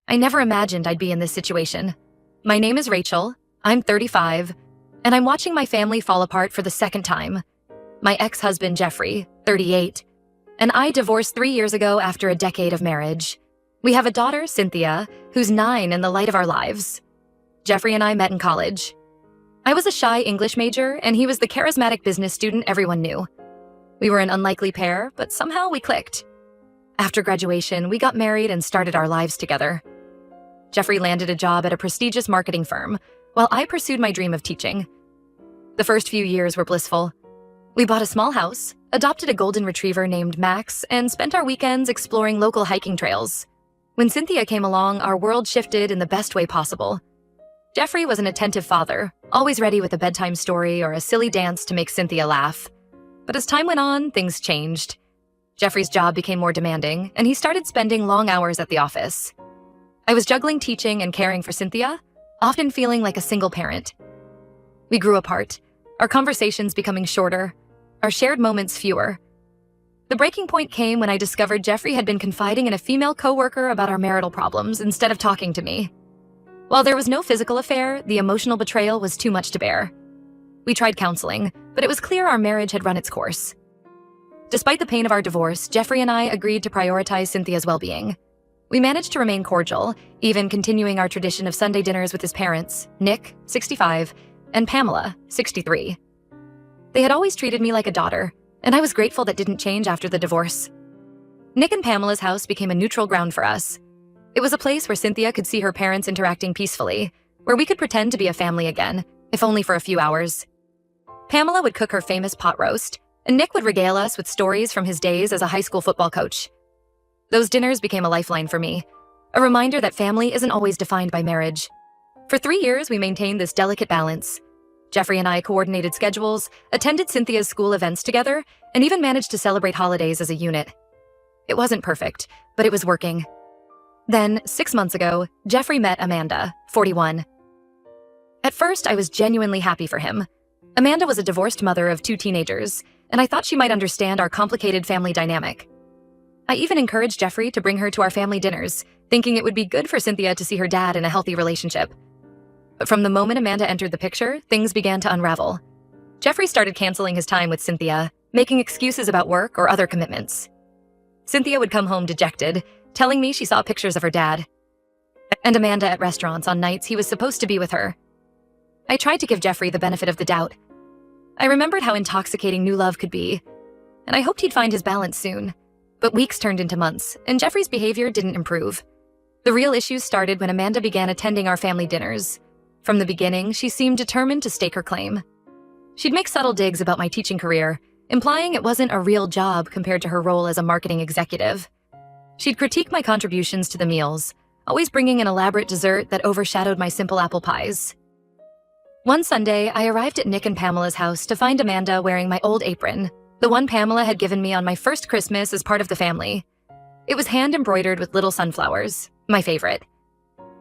I never imagined I'd be in this situation. My name is Rachel, I'm 35, and I'm watching my family fall apart for the second time. My ex-husband, Jeffrey, 38, and I divorced 3 years ago after a decade of marriage. We have a daughter, Cynthia, who's 9 and the light of our lives. Jeffrey and I met in college. I was a shy English major, and he was the charismatic business student everyone knew. We were an unlikely pair, but somehow we clicked. After graduation, we got married and started our lives together. Jeffrey landed a job at a prestigious marketing firm, while I pursued my dream of teaching. The first few years were blissful. We bought a small house, adopted a golden retriever named Max, and spent our weekends exploring local hiking trails. When Cynthia came along, our world shifted in the best way possible. Jeffrey was an attentive father, always ready with a bedtime story or a silly dance to make Cynthia laugh. But as time went on, things changed. Jeffrey's job became more demanding, and he started spending long hours at the office. I was juggling teaching and caring for Cynthia, often feeling like a single parent. We grew apart, our conversations becoming shorter, our shared moments fewer. The breaking point came when I discovered Jeffrey had been confiding in a female coworker about our marital problems instead of talking to me. While there was no physical affair, the emotional betrayal was too much to bear. We tried counseling, but it was clear our marriage had run its course. Despite the pain of our divorce, Jeffrey and I agreed to prioritize Cynthia's well-being. We managed to remain cordial, even continuing our tradition of Sunday dinners with his parents, Nick, 65, and Pamela, 63. They had always treated me like a daughter, and I was grateful that didn't change after the divorce. Nick and Pamela's house became a neutral ground for us. It was a place where Cynthia could see her parents interacting peacefully, where we could pretend to be a family again, if only for a few hours. Pamela would cook her famous pot roast, and Nick would regale us with stories from his days as a high school football coach. Those dinners became a lifeline for me, a reminder that family isn't always defined by marriage. For 3 years, we maintained this delicate balance. Jeffrey and I coordinated schedules, attended Cynthia's school events together, and even managed to celebrate holidays as a unit. It wasn't perfect, but it was working. Then, 6 months ago, Jeffrey met Amanda, 41. At first, I was genuinely happy for him. Amanda was a divorced mother of 2 teenagers, and I thought she might understand our complicated family dynamic. I even encouraged Jeffrey to bring her to our family dinners, thinking it would be good for Cynthia to see her dad in a healthy relationship. But from the moment Amanda entered the picture, things began to unravel. Jeffrey started canceling his time with Cynthia, making excuses about work or other commitments. Cynthia would come home dejected, telling me she saw pictures of her dad, and Amanda at restaurants on nights he was supposed to be with her. I tried to give Jeffrey the benefit of the doubt. I remembered how intoxicating new love could be, and I hoped he'd find his balance soon. But weeks turned into months, and Jeffrey's behavior didn't improve. The real issues started when Amanda began attending our family dinners. From the beginning, she seemed determined to stake her claim. She'd make subtle digs about my teaching career, implying it wasn't a real job compared to her role as a marketing executive. She'd critique my contributions to the meals, always bringing an elaborate dessert that overshadowed my simple apple pies. One Sunday, I arrived at Nick and Pamela's house to find Amanda wearing my old apron, the one Pamela had given me on my first Christmas as part of the family. It was hand-embroidered with little sunflowers, my favorite.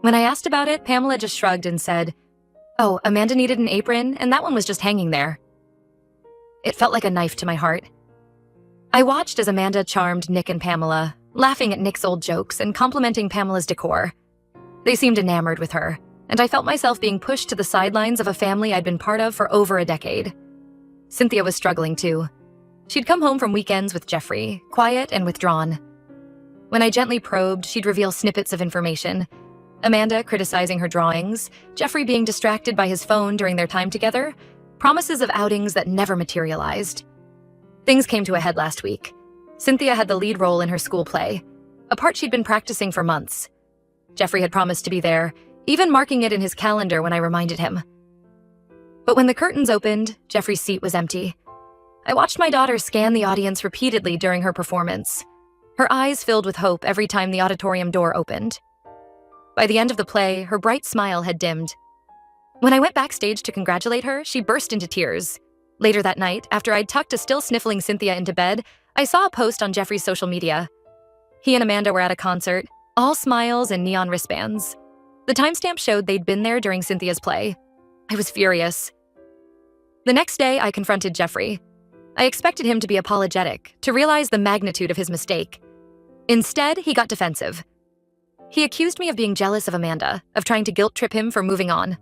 When I asked about it, Pamela just shrugged and said, "Oh, Amanda needed an apron, and that one was just hanging there." It felt like a knife to my heart. I watched as Amanda charmed Nick and Pamela, laughing at Nick's old jokes and complimenting Pamela's decor. They seemed enamored with her, and I felt myself being pushed to the sidelines of a family I'd been part of for over a decade. Cynthia was struggling too. She'd come home from weekends with Jeffrey, quiet and withdrawn. When I gently probed, she'd reveal snippets of information. Amanda criticizing her drawings, Jeffrey being distracted by his phone during their time together, promises of outings that never materialized. Things came to a head last week. Cynthia had the lead role in her school play, a part she'd been practicing for months. Jeffrey had promised to be there, even marking it in his calendar when I reminded him. But when the curtains opened, Jeffrey's seat was empty. I watched my daughter scan the audience repeatedly during her performance. Her eyes filled with hope every time the auditorium door opened. By the end of the play, her bright smile had dimmed. When I went backstage to congratulate her, she burst into tears. Later that night, after I'd tucked a still sniffling Cynthia into bed, I saw a post on Jeffrey's social media. He and Amanda were at a concert, all smiles and neon wristbands. The timestamp showed they'd been there during Cynthia's play. I was furious. The next day, I confronted Jeffrey. I expected him to be apologetic, to realize the magnitude of his mistake. Instead, he got defensive. He accused me of being jealous of Amanda, of trying to guilt trip him for moving on.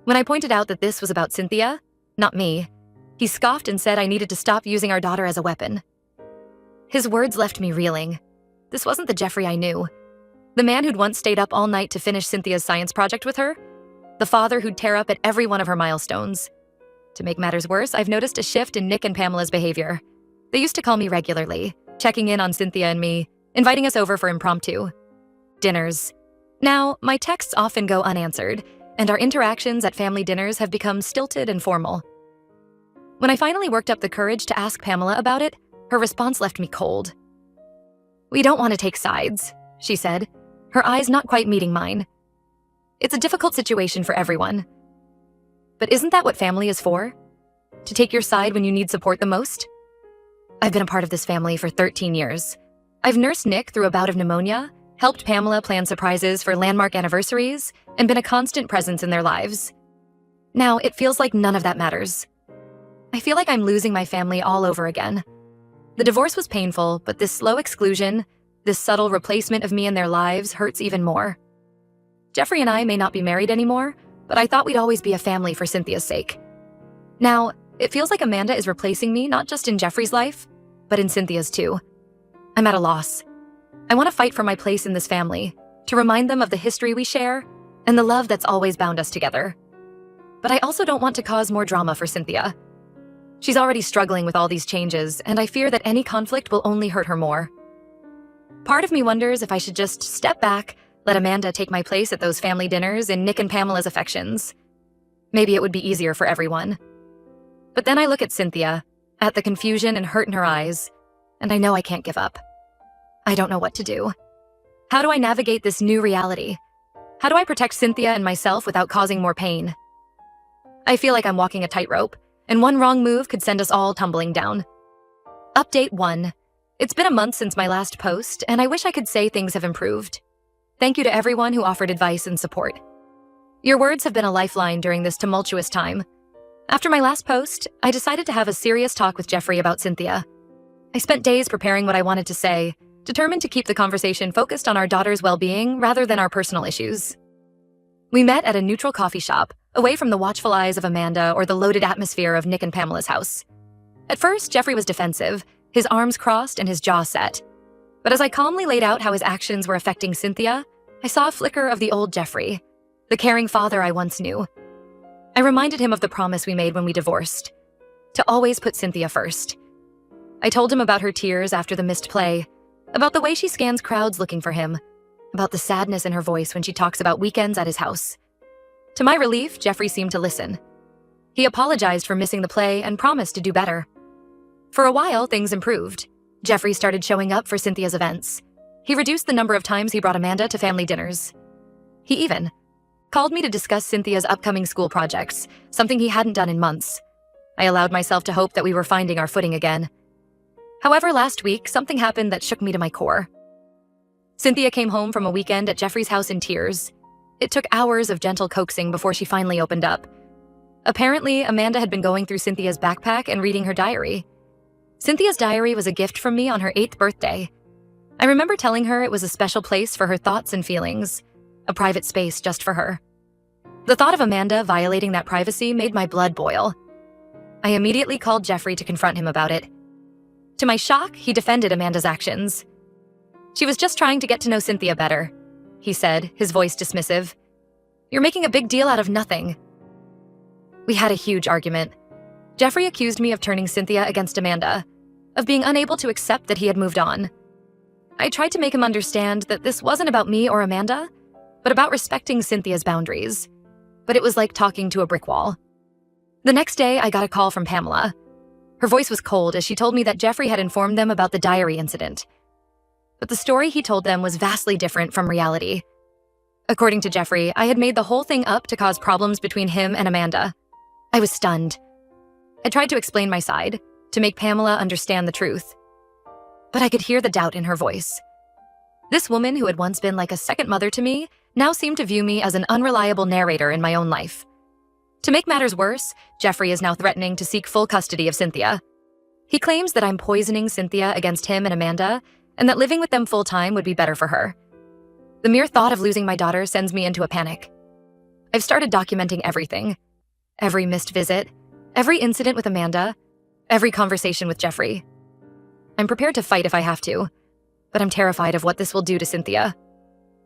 When I pointed out that this was about Cynthia, not me, he scoffed and said I needed to stop using our daughter as a weapon. His words left me reeling. This wasn't the Jeffrey I knew. The man who'd once stayed up all night to finish Cynthia's science project with her. The father who'd tear up at every one of her milestones. To make matters worse, I've noticed a shift in Nick and Pamela's behavior. They used to call me regularly, checking in on Cynthia and me, inviting us over for impromptu dinners. Now, my texts often go unanswered, and our interactions at family dinners have become stilted and formal. When I finally worked up the courage to ask Pamela about it, her response left me cold. "We don't want to take sides," she said, her eyes not quite meeting mine. "It's a difficult situation for everyone. But isn't that what family is for? To take your side when you need support the most?" I've been a part of this family for 13 years. I've nursed Nick through a bout of pneumonia, helped Pamela plan surprises for landmark anniversaries, and been a constant presence in their lives. Now, it feels like none of that matters. I feel like I'm losing my family all over again. The divorce was painful, but this slow exclusion, this subtle replacement of me in their lives hurts even more. Jeffrey and I may not be married anymore, but I thought we'd always be a family for Cynthia's sake. Now, it feels like Amanda is replacing me not just in Jeffrey's life, but in Cynthia's too. I'm at a loss. I want to fight for my place in this family, to remind them of the history we share and the love that's always bound us together. But I also don't want to cause more drama for Cynthia. She's already struggling with all these changes, and I fear that any conflict will only hurt her more. Part of me wonders if I should just step back, let Amanda take my place at those family dinners in Nick and Pamela's affections. Maybe it would be easier for everyone. But then I look at Cynthia, at the confusion and hurt in her eyes, and I know I can't give up. I don't know what to do. How do I navigate this new reality? How do I protect Cynthia and myself without causing more pain? I feel like I'm walking a tightrope, and one wrong move could send us all tumbling down. Update 1. It's been a month since my last post, and I wish I could say things have improved. Thank you to everyone who offered advice and support. Your words have been a lifeline during this tumultuous time. After my last post, I decided to have a serious talk with Jeffrey about Cynthia. I spent days preparing what I wanted to say, determined to keep the conversation focused on our daughter's well-being rather than our personal issues. We met at a neutral coffee shop, away from the watchful eyes of Amanda or the loaded atmosphere of Nick and Pamela's house. At first, Jeffrey was defensive, his arms crossed and his jaw set. But as I calmly laid out how his actions were affecting Cynthia, I saw a flicker of the old Jeffrey, the caring father I once knew. I reminded him of the promise we made when we divorced, to always put Cynthia first. I told him about her tears after the missed play, about the way she scans crowds looking for him, about the sadness in her voice when she talks about weekends at his house. To my relief, Jeffrey seemed to listen. He apologized for missing the play and promised to do better. For a while, things improved. Jeffrey started showing up for Cynthia's events. He reduced the number of times he brought Amanda to family dinners. He even called me to discuss Cynthia's upcoming school projects, something he hadn't done in months. I allowed myself to hope that we were finding our footing again. However, last week, something happened that shook me to my core. Cynthia came home from a weekend at Jeffrey's house in tears. It took hours of gentle coaxing before she finally opened up. Apparently, Amanda had been going through Cynthia's backpack and reading her diary. Cynthia's diary was a gift from me on her 8th birthday. I remember telling her it was a special place for her thoughts and feelings, a private space just for her. The thought of Amanda violating that privacy made my blood boil. I immediately called Jeffrey to confront him about it. To my shock, he defended Amanda's actions. "She was just trying to get to know Cynthia better," he said, his voice dismissive. "You're making a big deal out of nothing." We had a huge argument. Jeffrey accused me of turning Cynthia against Amanda, of being unable to accept that he had moved on. I tried to make him understand that this wasn't about me or Amanda, but about respecting Cynthia's boundaries. But it was like talking to a brick wall. The next day, I got a call from Pamela. Her voice was cold as she told me that Jeffrey had informed them about the diary incident. But the story he told them was vastly different from reality. According to Jeffrey, I had made the whole thing up to cause problems between him and Amanda. I was stunned. I tried to explain my side, to make Pamela understand the truth. But I could hear the doubt in her voice. This woman who had once been like a second mother to me now seemed to view me as an unreliable narrator in my own life. To make matters worse, Jeffrey is now threatening to seek full custody of Cynthia. He claims that I'm poisoning Cynthia against him and Amanda, and that living with them full-time would be better for her. The mere thought of losing my daughter sends me into a panic. I've started documenting everything. Every missed visit, every incident with Amanda, every conversation with Jeffrey. I'm prepared to fight if I have to, but I'm terrified of what this will do to Cynthia.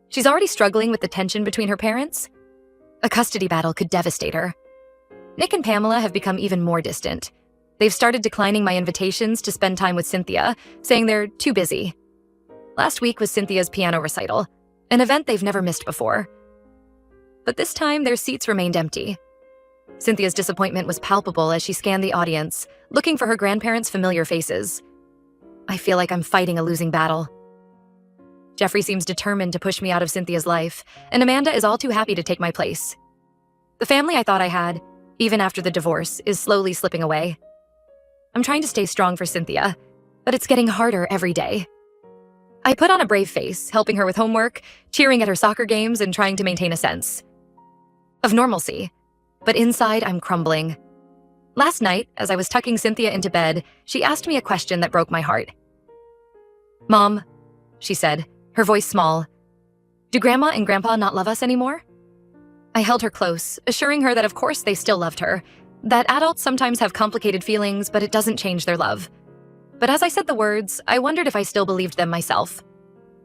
She's already struggling with the tension between her parents. A custody battle could devastate her. Nick and Pamela have become even more distant. They've started declining my invitations to spend time with Cynthia, saying they're too busy. Last week was Cynthia's piano recital, an event they've never missed before. But this time, their seats remained empty. Cynthia's disappointment was palpable as she scanned the audience, looking for her grandparents' familiar faces. I feel like I'm fighting a losing battle. Jeffrey seems determined to push me out of Cynthia's life, and Amanda is all too happy to take my place. The family I thought I had, even after the divorce, is slowly slipping away. I'm trying to stay strong for Cynthia, but it's getting harder every day. I put on a brave face, helping her with homework, cheering at her soccer games, and trying to maintain a sense of normalcy. But inside, I'm crumbling. Last night, as I was tucking Cynthia into bed, she asked me a question that broke my heart. "Mom," she said, her voice small, "do Grandma and Grandpa not love us anymore?" I held her close, assuring her that of course they still loved her, that adults sometimes have complicated feelings, but it doesn't change their love. But as I said the words, I wondered if I still believed them myself.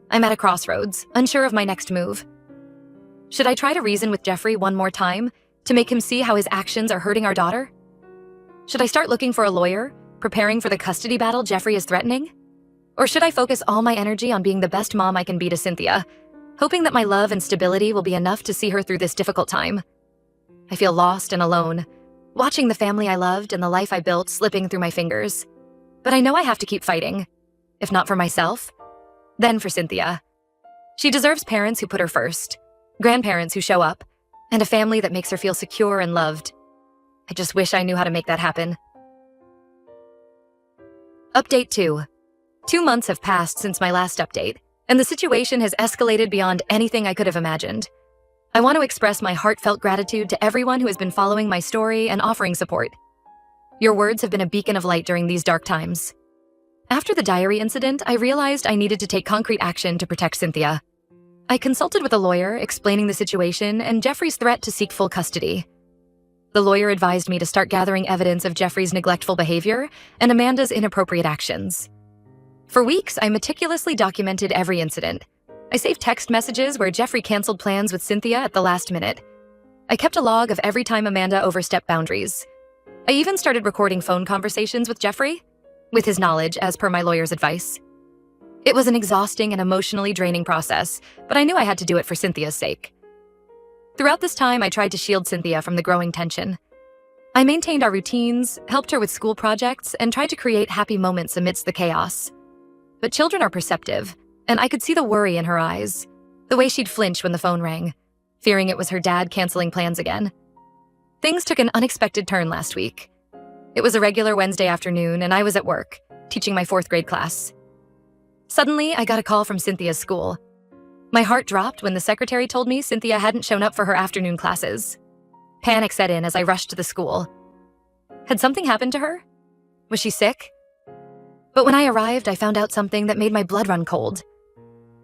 I'm at a crossroads, unsure of my next move. Should I try to reason with Jeffrey one more time, to make him see how his actions are hurting our daughter? Should I start looking for a lawyer, preparing for the custody battle Jeffrey is threatening? Or should I focus all my energy on being the best mom I can be to Cynthia, hoping that my love and stability will be enough to see her through this difficult time? I feel lost and alone, watching the family I loved and the life I built slipping through my fingers. But I know I have to keep fighting. If not for myself, then for Cynthia. She deserves parents who put her first, grandparents who show up, and a family that makes her feel secure and loved. I just wish I knew how to make that happen. Update 2. 2 months have passed since my last update, and the situation has escalated beyond anything I could have imagined. I want to express my heartfelt gratitude to everyone who has been following my story and offering support. Your words have been a beacon of light during these dark times. After the diary incident, I realized I needed to take concrete action to protect Cynthia. I consulted with a lawyer, explaining the situation and Jeffrey's threat to seek full custody. The lawyer advised me to start gathering evidence of Jeffrey's neglectful behavior and Amanda's inappropriate actions. For weeks, I meticulously documented every incident. I saved text messages where Jeffrey canceled plans with Cynthia at the last minute. I kept a log of every time Amanda overstepped boundaries. I even started recording phone conversations with Jeffrey, with his knowledge, as per my lawyer's advice. It was an exhausting and emotionally draining process, but I knew I had to do it for Cynthia's sake. Throughout this time, I tried to shield Cynthia from the growing tension. I maintained our routines, helped her with school projects, and tried to create happy moments amidst the chaos. But children are perceptive, and I could see the worry in her eyes, the way she'd flinch when the phone rang, fearing it was her dad canceling plans again. Things took an unexpected turn last week. It was a regular Wednesday afternoon, and I was at work, teaching my 4th grade class. Suddenly, I got a call from Cynthia's school. My heart dropped when the secretary told me Cynthia hadn't shown up for her afternoon classes. Panic set in as I rushed to the school. Had something happened to her? Was she sick? But when I arrived, I found out something that made my blood run cold.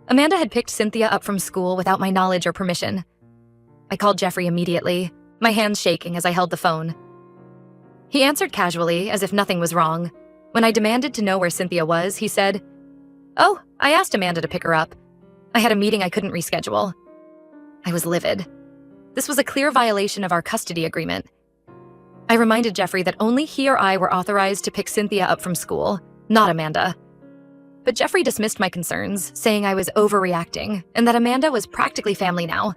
Amanda had picked Cynthia up from school without my knowledge or permission. I called Jeffrey immediately, my hands shaking as I held the phone. He answered casually, as if nothing was wrong. When I demanded to know where Cynthia was, he said, "Oh, I asked Amanda to pick her up. I had a meeting I couldn't reschedule." I was livid. This was a clear violation of our custody agreement. I reminded Jeffrey that only he or I were authorized to pick Cynthia up from school, not Amanda. But Jeffrey dismissed my concerns, saying I was overreacting and that Amanda was practically family now.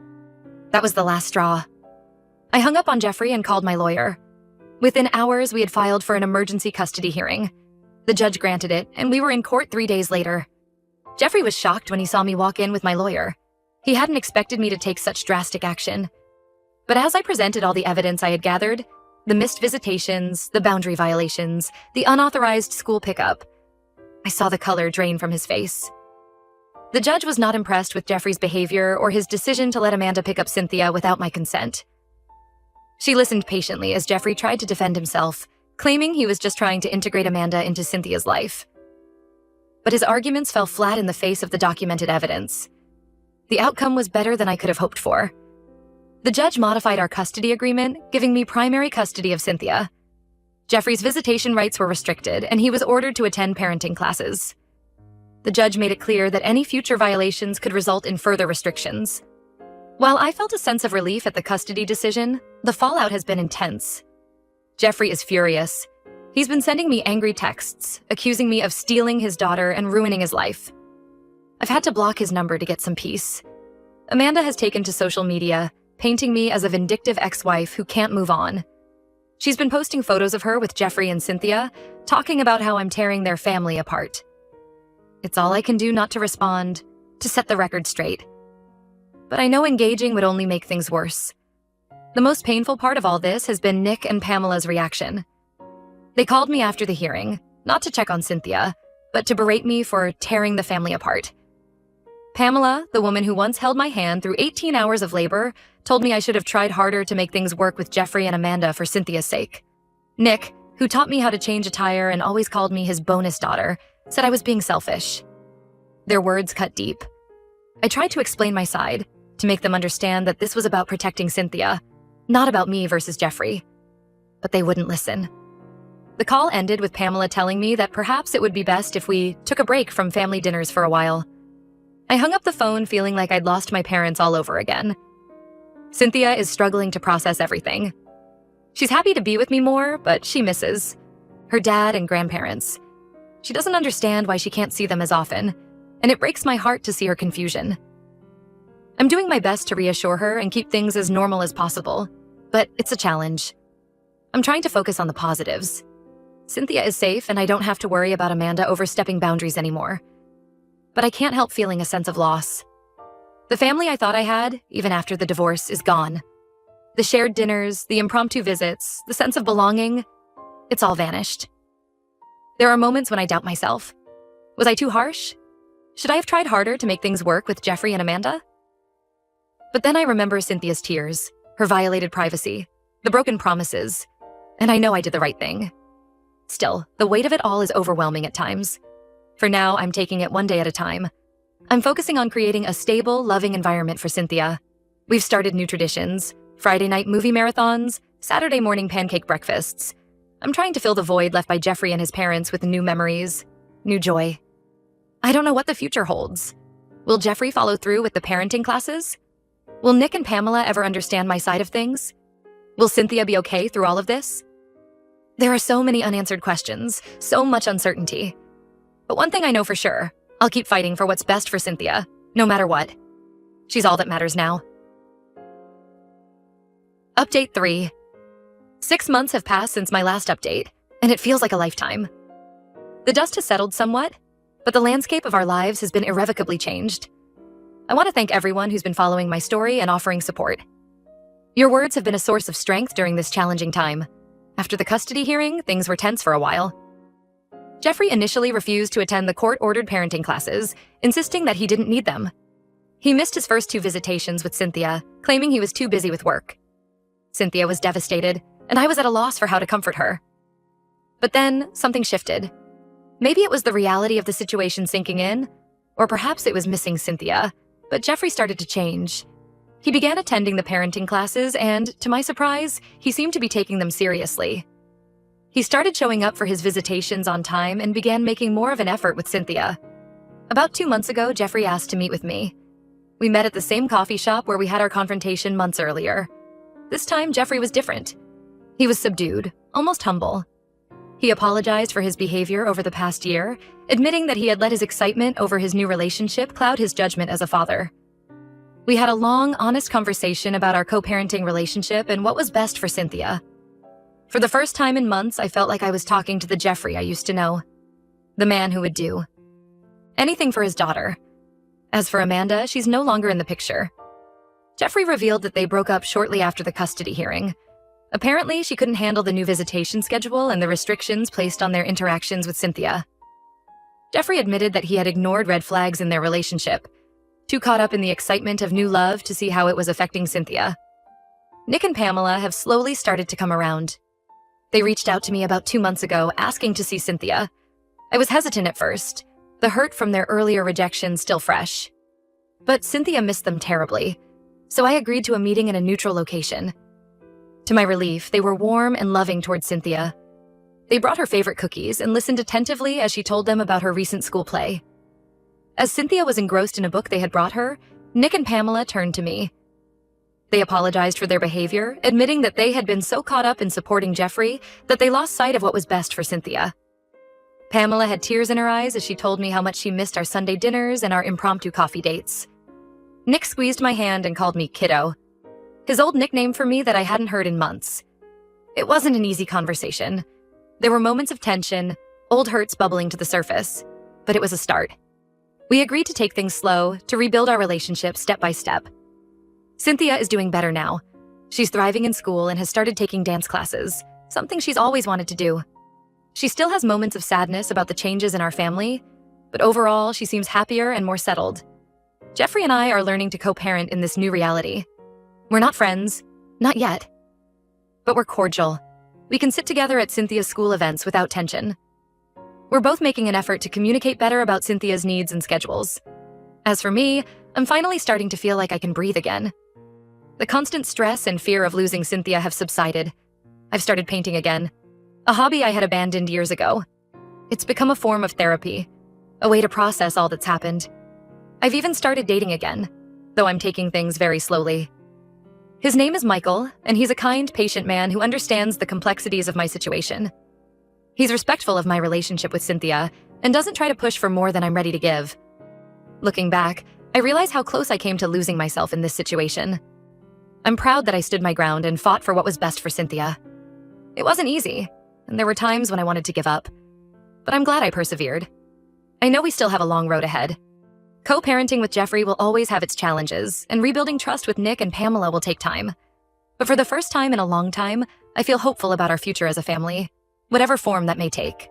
That was the last straw. I hung up on Jeffrey and called my lawyer. Within hours, we had filed for an emergency custody hearing. The judge granted it, and we were in court 3 days later. Jeffrey was shocked when he saw me walk in with my lawyer. He hadn't expected me to take such drastic action. But as I presented all the evidence I had gathered, the missed visitations, the boundary violations, the unauthorized school pickup, I saw the color drain from his face. The judge was not impressed with Jeffrey's behavior or his decision to let Amanda pick up Cynthia without my consent. She listened patiently as Jeffrey tried to defend himself, claiming he was just trying to integrate Amanda into Cynthia's life. But his arguments fell flat in the face of the documented evidence. The outcome was better than I could have hoped for. The judge modified our custody agreement, giving me primary custody of Cynthia. Jeffrey's visitation rights were restricted, and he was ordered to attend parenting classes. The judge made it clear that any future violations could result in further restrictions. While I felt a sense of relief at the custody decision, the fallout has been intense. Jeffrey is furious. He's been sending me angry texts, accusing me of stealing his daughter and ruining his life. I've had to block his number to get some peace. Amanda has taken to social media, painting me as a vindictive ex-wife who can't move on. She's been posting photos of her with Jeffrey and Cynthia, talking about how I'm tearing their family apart. It's all I can do not to respond, to set the record straight. But I know engaging would only make things worse. The most painful part of all this has been Nick and Pamela's reaction. They called me after the hearing, not to check on Cynthia, but to berate me for tearing the family apart. Pamela, the woman who once held my hand through 18 hours of labor, told me I should have tried harder to make things work with Jeffrey and Amanda for Cynthia's sake. Nick, who taught me how to change a tire and always called me his bonus daughter, said I was being selfish. Their words cut deep. I tried to explain my side, to make them understand that this was about protecting Cynthia, not about me versus Jeffrey. But they wouldn't listen. The call ended with Pamela telling me that perhaps it would be best if we took a break from family dinners for a while. I hung up the phone feeling like I'd lost my parents all over again. Cynthia is struggling to process everything. She's happy to be with me more, but she misses her dad and grandparents. She doesn't understand why she can't see them as often, and it breaks my heart to see her confusion. I'm doing my best to reassure her and keep things as normal as possible, but it's a challenge. I'm trying to focus on the positives. Cynthia is safe, and I don't have to worry about Amanda overstepping boundaries anymore. But I can't help feeling a sense of loss. The family I thought I had, even after the divorce, is gone. The shared dinners, the impromptu visits, the sense of belonging, it's all vanished. There are moments when I doubt myself. Was I too harsh? Should I have tried harder to make things work with Jeffrey and Amanda? But then I remember Cynthia's tears, her violated privacy, the broken promises, and I know I did the right thing. Still, the weight of it all is overwhelming at times. For now, I'm taking it one day at a time. I'm focusing on creating a stable, loving environment for Cynthia. We've started new traditions, Friday night movie marathons, Saturday morning pancake breakfasts. I'm trying to fill the void left by Jeffrey and his parents with new memories, new joy. I don't know what the future holds. Will Jeffrey follow through with the parenting classes? Will Nick and Pamela ever understand my side of things? Will Cynthia be okay through all of this? There are so many unanswered questions, so much uncertainty. But one thing I know for sure, I'll keep fighting for what's best for Cynthia, no matter what. She's all that matters now. Update 3. 6 months have passed since my last update, and it feels like a lifetime. The dust has settled somewhat, but the landscape of our lives has been irrevocably changed. I want to thank everyone who's been following my story and offering support. Your words have been a source of strength during this challenging time. After the custody hearing, things were tense for a while. Jeffrey initially refused to attend the court-ordered parenting classes, insisting that he didn't need them. He missed his first 2 visitations with Cynthia, claiming he was too busy with work. Cynthia was devastated, and I was at a loss for how to comfort her. But then, something shifted. Maybe it was the reality of the situation sinking in, or perhaps it was missing Cynthia, but Jeffrey started to change. He began attending the parenting classes, and, to my surprise, he seemed to be taking them seriously. He started showing up for his visitations on time and began making more of an effort with Cynthia. About 2 months ago, Jeffrey asked to meet with me. We met at the same coffee shop where we had our confrontation months earlier. This time, Jeffrey was different. He was subdued, almost humble. He apologized for his behavior over the past year, admitting that he had let his excitement over his new relationship cloud his judgment as a father. We had a long, honest conversation about our co-parenting relationship and what was best for Cynthia. For the first time in months, I felt like I was talking to the Jeffrey I used to know. The man who would do anything for his daughter. As for Amanda, she's no longer in the picture. Jeffrey revealed that they broke up shortly after the custody hearing. Apparently, she couldn't handle the new visitation schedule and the restrictions placed on their interactions with Cynthia. Jeffrey admitted that he had ignored red flags in their relationship, too caught up in the excitement of new love to see how it was affecting Cynthia. Nick and Pamela have slowly started to come around. They reached out to me about 2 months ago, asking to see Cynthia. I was hesitant at first, the hurt from their earlier rejection still fresh. But Cynthia missed them terribly, so I agreed to a meeting in a neutral location. To my relief, they were warm and loving towards Cynthia. They brought her favorite cookies and listened attentively as she told them about her recent school play. As Cynthia was engrossed in a book they had brought her, Nick and Pamela turned to me. They apologized for their behavior, admitting that they had been so caught up in supporting Jeffrey that they lost sight of what was best for Cynthia. Pamela had tears in her eyes as she told me how much she missed our Sunday dinners and our impromptu coffee dates. Nick squeezed my hand and called me kiddo, his old nickname for me that I hadn't heard in months. It wasn't an easy conversation. There were moments of tension, old hurts bubbling to the surface, but it was a start. We agreed to take things slow, to rebuild our relationship step by step. Cynthia is doing better now. She's thriving in school and has started taking dance classes, something she's always wanted to do. She still has moments of sadness about the changes in our family, but overall, she seems happier and more settled. Jeffrey and I are learning to co-parent in this new reality. We're not friends, not yet, but we're cordial. We can sit together at Cynthia's school events without tension. We're both making an effort to communicate better about Cynthia's needs and schedules. As for me, I'm finally starting to feel like I can breathe again. The constant stress and fear of losing Cynthia have subsided. I've started painting again, a hobby I had abandoned years ago. It's become a form of therapy, a way to process all that's happened. I've even started dating again, though I'm taking things very slowly. His name is Michael, and he's a kind, patient man who understands the complexities of my situation. He's respectful of my relationship with Cynthia and doesn't try to push for more than I'm ready to give. Looking back, I realize how close I came to losing myself in this situation. I'm proud that I stood my ground and fought for what was best for Cynthia. It wasn't easy, and there were times when I wanted to give up. But I'm glad I persevered. I know we still have a long road ahead. Co-parenting with Jeffrey will always have its challenges, and rebuilding trust with Nick and Pamela will take time. But for the first time in a long time, I feel hopeful about our future as a family, whatever form that may take.